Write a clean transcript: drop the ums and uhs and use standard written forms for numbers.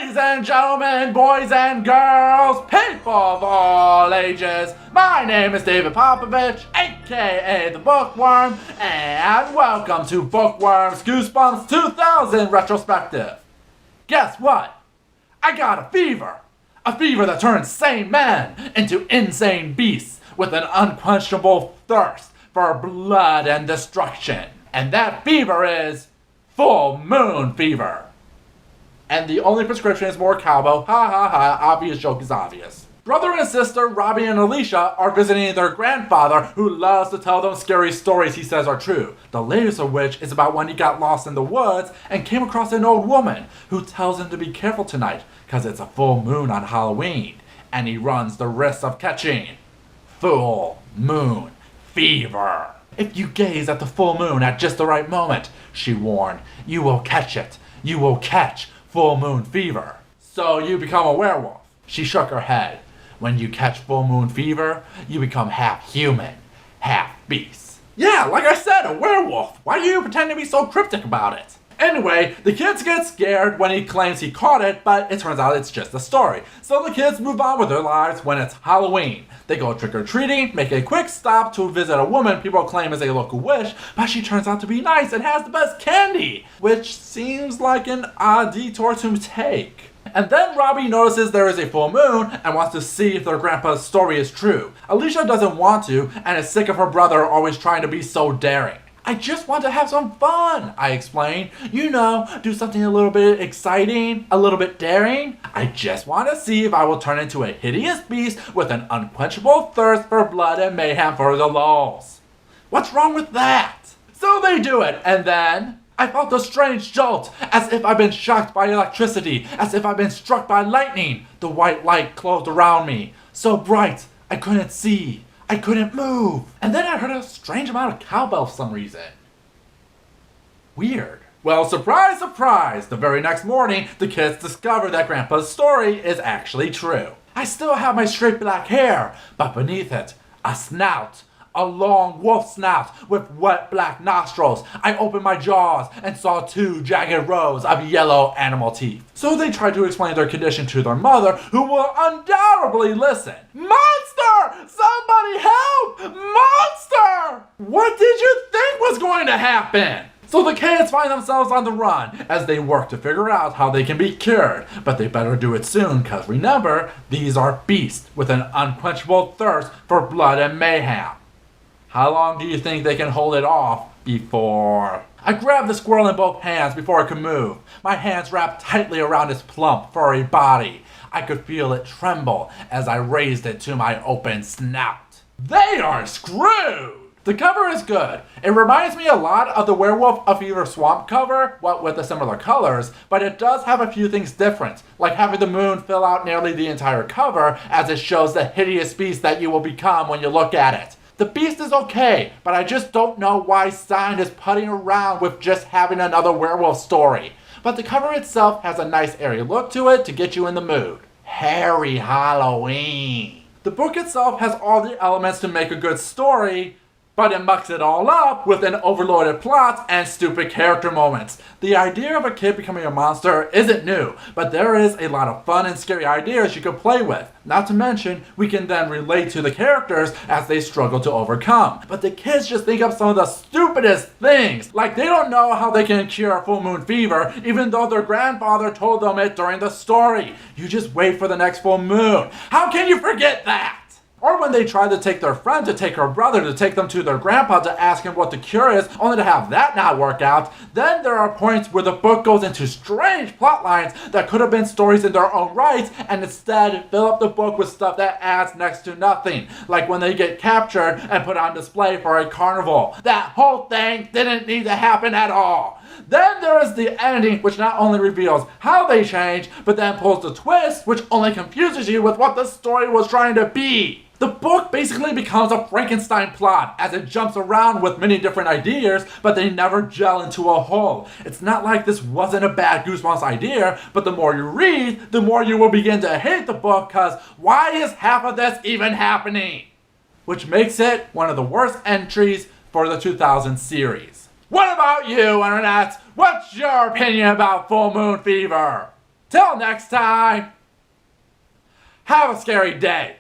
Ladies and gentlemen, boys and girls, people of all ages, my name is David Popovich, aka the Bookworm, and welcome to Bookworms Goosebumps 2000 Retrospective. Guess what? I got a fever that turns sane men into insane beasts with an unquenchable thirst for blood and destruction. And that fever is full moon fever. And the only prescription is more cowbell. Ha ha ha, obvious joke is obvious. Brother and sister Robbie and Alicia are visiting their grandfather, who loves to tell them scary stories he says are true. The latest of which is about when he got lost in the woods and came across an old woman who tells him to be careful tonight because it's a full moon on Halloween and he runs the risk of catching full moon fever. If you gaze at the full moon at just the right moment, she warned, you will catch it. You will catch full moon fever. So you become a werewolf. She shook her head. When you catch full moon fever, you become half human, half beast. Yeah, like I said, a werewolf. Why do you pretend to be so cryptic about it? Anyway, the kids get scared when he claims he caught it, but it turns out it's just a story. So the kids move on with their lives when it's Halloween. They go trick-or-treating, make a quick stop to visit a woman people claim is a local witch, but she turns out to be nice and has the best candy, which seems like an odd detour to take. And then Robbie notices there is a full moon and wants to see if their grandpa's story is true. Alicia doesn't want to and is sick of her brother always trying to be so daring. I just want to have some fun, I explain. You know, do something a little bit exciting, a little bit daring. I just want to see if I will turn into a hideous beast with an unquenchable thirst for blood and mayhem for the lulz. What's wrong with that? So they do it, and then I felt a strange jolt, as if I'd been shocked by electricity, as if I'd been struck by lightning. The white light closed around me, so bright I couldn't see. I couldn't move. And then I heard a strange amount of cowbell for some reason. Weird. Well, surprise, surprise! The very next morning, the kids discover that Grandpa's story is actually true. I still have my straight black hair, but beneath it, a snout. A long wolf snout with wet black nostrils. I opened my jaws and saw two jagged rows of yellow animal teeth. So they tried to explain their condition to their mother, who will undoubtedly listen. Monster! Somebody help! Monster! What did you think was going to happen? So the kids find themselves on the run as they work to figure out how they can be cured. But they better do it soon, cause remember, these are beasts with an unquenchable thirst for blood and mayhem. How long do you think they can hold it off before... I grabbed the squirrel in both hands before it could move. My hands wrapped tightly around its plump, furry body. I could feel it tremble as I raised it to my open snout. They are screwed! The cover is good. It reminds me a lot of the Werewolf of Fever Swamp cover, what with the similar colors, but it does have a few things different, like having the moon fill out nearly the entire cover as it shows the hideous beast that you will become when you look at it. The beast is okay, but I just don't know why Stein is putting around with just having another werewolf story. But the cover itself has a nice airy look to it to get you in the mood. Hairy Halloween. The book itself has all the elements to make a good story, but it mucks it all up with an overloaded plot and stupid character moments. The idea of a kid becoming a monster isn't new, but there is a lot of fun and scary ideas you can play with. Not to mention, we can then relate to the characters as they struggle to overcome. But the kids just think of some of the stupidest things, like they don't know how they can cure full moon fever, even though their grandfather told them it during the story. You just wait for the next full moon. How can you forget that? Or when they try to take their friend to take her brother to take them to their grandpa to ask him what the cure is, only to have that not work out. Then there are points where the book goes into strange plot lines that could have been stories in their own right, and instead fill up the book with stuff that adds next to nothing. Like when they get captured and put on display for a carnival. That whole thing didn't need to happen at all. Then there is the ending, which not only reveals how they change, but then pulls the twist, which only confuses you with what the story was trying to be. The book basically becomes a Frankenstein plot as it jumps around with many different ideas, but they never gel into a whole. It's not like this wasn't a bad Goosebumps idea, but the more you read, the more you will begin to hate the book, cause why is half of this even happening? Which makes it one of the worst entries for the 2000 series. What about you, Internet? What's your opinion about Full Moon Fever? Till next time, have a scary day.